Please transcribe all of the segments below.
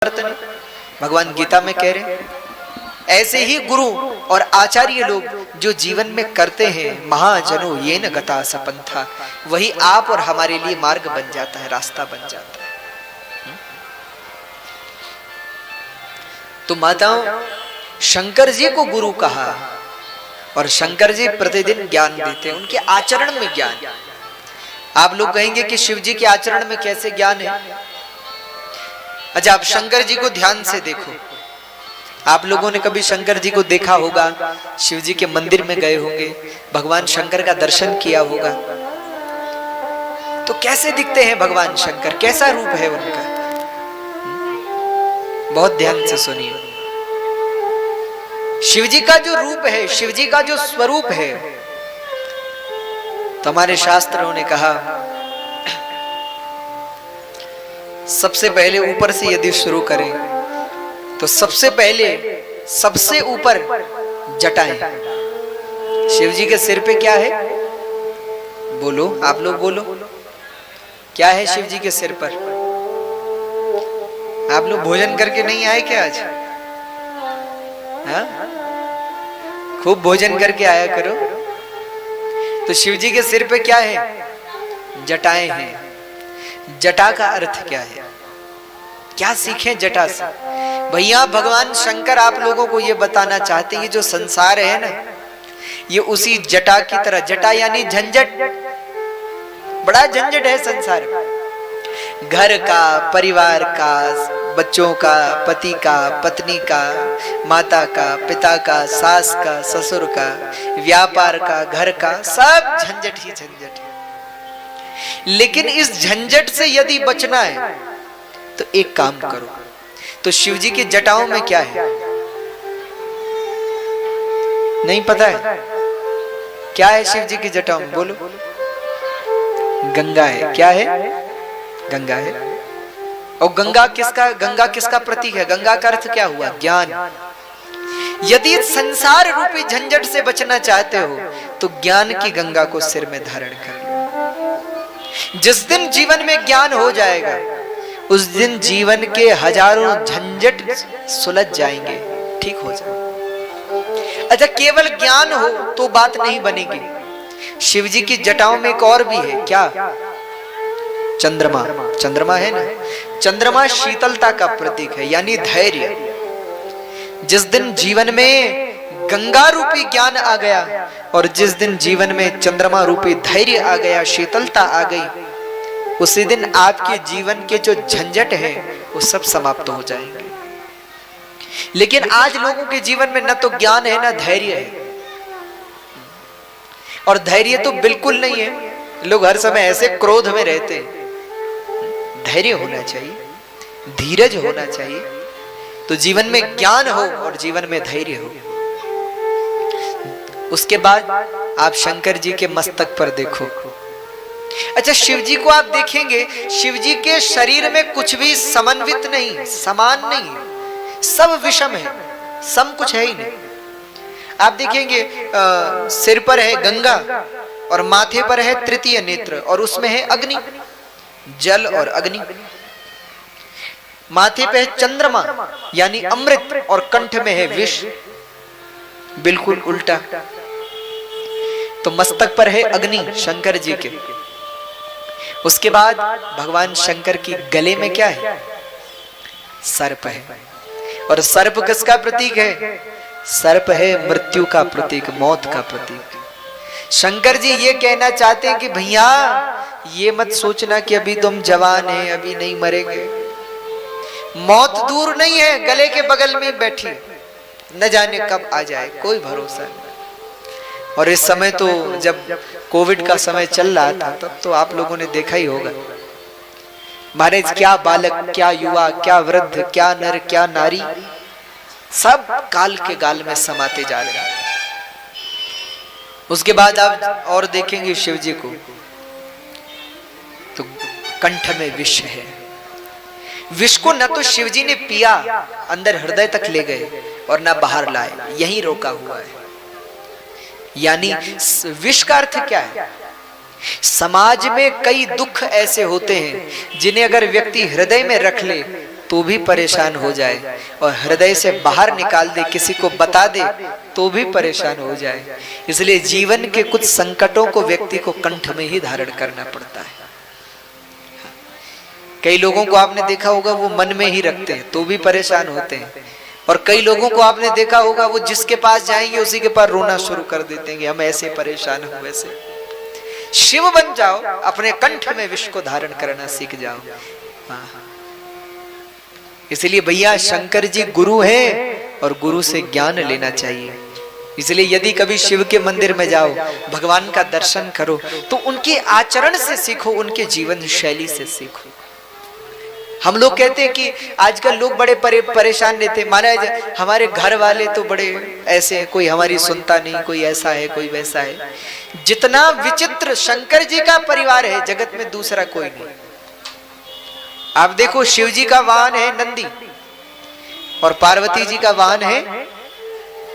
नहीं। भगवान गीता में कह रहे हैं ऐसे ही गुरु और आचार्य लोग जो जीवन में करते हैं, महाजनो ये न गता सपंथा, वही आप और हमारे लिए मार्ग बन जाता है, रास्ता बन जाता है। तो माताओं, शंकर जी को गुरु कहा और शंकर जी प्रतिदिन ज्ञान देते हैं, उनके आचरण में ज्ञान। आप लोग कहेंगे कि शिव जी के आचरण में कैसे ज्ञान है? अच्छा, आप शंकर जी को ध्यान से देखो। आप लोगों ने कभी शंकर जी को देखा होगा, शिव जी के मंदिर में गए होंगे, भगवान शंकर का दर्शन किया होगा, तो कैसे दिखते हैं भगवान शंकर, कैसा रूप है उनका? बहुत ध्यान से सुनिए। शिव जी का जो रूप है, शिव जी का जो स्वरूप है, तो हमारे शास्त्रों ने कहा सबसे पहले ऊपर से यदि शुरू करें तो सबसे पहले सबसे ऊपर जटाएं। शिव जी के सिर पे क्या है? बोलो, आप लोग बोलो, क्या है शिव जी के सिर पर? आप लोग भोजन करके नहीं आए क्या आज? हाँ, खूब भोजन करके आया करो। तो शिव जी के सिर पे क्या है? जटाएं हैं। जटा का अर्थ क्या है? क्या सीखें जटा से? भैया भगवान शंकर आप लोगों को ये बताना चाहते हैं, ये जो संसार है ना, ये उसी जटा की तरह, जटा यानी झंझट, बड़ा झंझट है संसार। घर का, परिवार का, बच्चों का, पति का, पत्नी का, माता का, पिता का, सास का, ससुर का, व्यापार का, घर का, सब झंझट ही झंझट है। लेकिन इस झंझट से यदि बचना है तो एक काम करो। तो शिव जी की जटाओं में क्या है? नहीं पता है? क्या है शिव जी की जटाओं में? बोलो। गंगा है। क्या है? गंगा है। और गंगा किसका प्रतीक है? गंगा का अर्थ क्या हुआ? ज्ञान। यदि संसार रूपी झंझट से बचना चाहते हो तो ज्ञान की गंगा को सिर में धारण कर लो। जिस दिन जीवन में ज्ञान हो जाएगा, उस दिन जीवन के हजारों झंझट सुलझ जाएंगे, ठीक हो जाएंगे। अच्छा, केवल ज्ञान हो तो बात नहीं बनेगी। शिव जी की जटाओं में एक और भी है। क्या? चंद्रमा। चंद्रमा है ना, चंद्रमा शीतलता का प्रतीक है, यानी धैर्य। जिस दिन जीवन में गंगा रूपी ज्ञान आ गया और जिस दिन जीवन में चंद्रमा रूपी धैर्य आ गया, शीतलता आ गई, उसी दिन आपके जीवन के जो झंझट है वो सब समाप्त हो जाएंगे। लेकिन आज लोगों के जीवन में न तो ज्ञान है न धैर्य है, और धैर्य तो बिल्कुल नहीं है। लोग हर समय ऐसे क्रोध में रहते हैं। धैर्य होना चाहिए, धीरज होना चाहिए, तो जीवन में ज्ञान हो और जीवन में धैर्य हो। उसके बाद आप शंकर जी के मस्तक पर देखो। अच्छा, शिव जी को आप देखेंगे, शिव जी के शरीर में कुछ भी समन्वित नहीं, समान नहीं है, सब विषम है, सम कुछ है ही नहीं। आप देखेंगे सिर पर है गंगा और माथे पर है तृतीय नेत्र और उसमें है अग्नि, जल और अग्नि। माथे पे है चंद्रमा यानी अमृत और कंठ में है विष, बिल्कुल उल्टा। तो मस्तक पर है अग्नि शंकर जी के। उसके बाद भगवान शंकर की गले में क्या है? सर्प है। और सर्प किसका प्रतीक है? सर्प है मृत्यु का प्रतीक, मौत का प्रतीक। शंकर जी ये कहना चाहते हैं कि भैया ये मत सोचना कि अभी तुम जवान हैं, अभी नहीं मरेंगे। मौत दूर नहीं है, गले के बगल में बैठी, न जाने कब आ जाए, कोई भरोसा नहीं। और इस समय तो जब कोविड का समय चल रहा था, तब तो आप लोगों ने देखा ही होगा, महाराज क्या बालक, क्या युवा, क्या वृद्ध, क्या नर, क्या नारी, सब काल के गाल में समाते जा रहे हैं। उसके बाद आप और देखेंगे शिव जी को, तो कंठ में विष है। विष को न तो शिव जी ने पिया, अंदर हृदय तक ले गए, और न बाहर लाए, यहीं रोका हुआ है। यानी विष का अर्थ क्या है? समाज में कई दुख ऐसे होते हैं जिन्हें अगर व्यक्ति हृदय में रख ले तो भी परेशान हो जाए, और हृदय से बाहर निकाल दे, किसी को बता दे तो भी परेशान हो जाए। इसलिए जीवन के कुछ संकटों को व्यक्ति को कंठ में ही धारण करना पड़ता है। कई लोगों को आपने देखा होगा वो मन में ही रखते हैं तो भी परेशान होते हैं, और कई लोगों को आपने देखा होगा वो जिसके पास जाएंगे उसी के पास रोना शुरू कर देते हैं कि हम ऐसे परेशान हो वैसे। शिव बन जाओ, अपने कंठ में विष को धारण करना सीख जाओ। इसलिए भैया शंकर जी गुरु हैं और गुरु से ज्ञान लेना चाहिए। इसलिए यदि कभी शिव के मंदिर में जाओ, भगवान का दर्शन करो, तो उनके आचरण से सीखो, उनके जीवन शैली से सीखो। हम लोग कहते हैं कि आजकल लोग बड़े परेशान रहते, महाराज हमारे घर वाले तो बड़े ऐसे हैं, कोई हमारी सुनता नहीं, कोई ऐसा है कोई वैसा है। जितना विचित्र शंकर जी का परिवार है जगत में दूसरा कोई नहीं। आप देखो शिव जी का वाहन है नंदी और पार्वती जी का वाहन है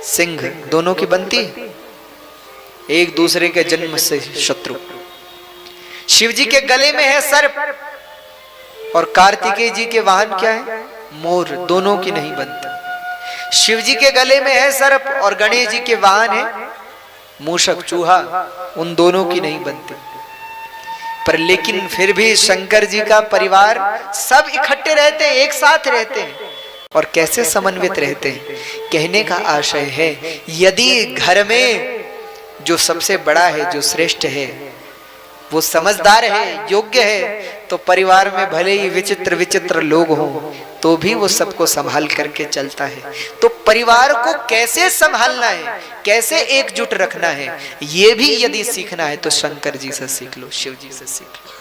सिंह, दोनों की बनती एक दूसरे के जन्म से शत्रु। शिव जी के गले में है सर्प और कार्तिकेय जी के वाहन क्या है मोर, दोनों की नहीं बनती। शिव जी के गले में है सर्प और गणेश जी के वाहन है मूषक चूहा, उन दोनों की नहीं बनती। पर लेकिन फिर भी शंकर जी का परिवार सब इकट्ठे रहते हैं, एक साथ रहते हैं, और कैसे समन्वित रहते हैं। कहने का आशय है यदि घर में जो सबसे बड़ा है, जो श्रेष्ठ है, वो समझदार है, योग्य है, तो परिवार में भले ही विचित्र विचित्र लोग हों तो भी वो सबको संभाल करके चलता है। तो परिवार को कैसे संभालना है, कैसे एकजुट रखना है, ये भी यदि सीखना है तो शंकर जी से सीख लो, शिव जी से सीख लो।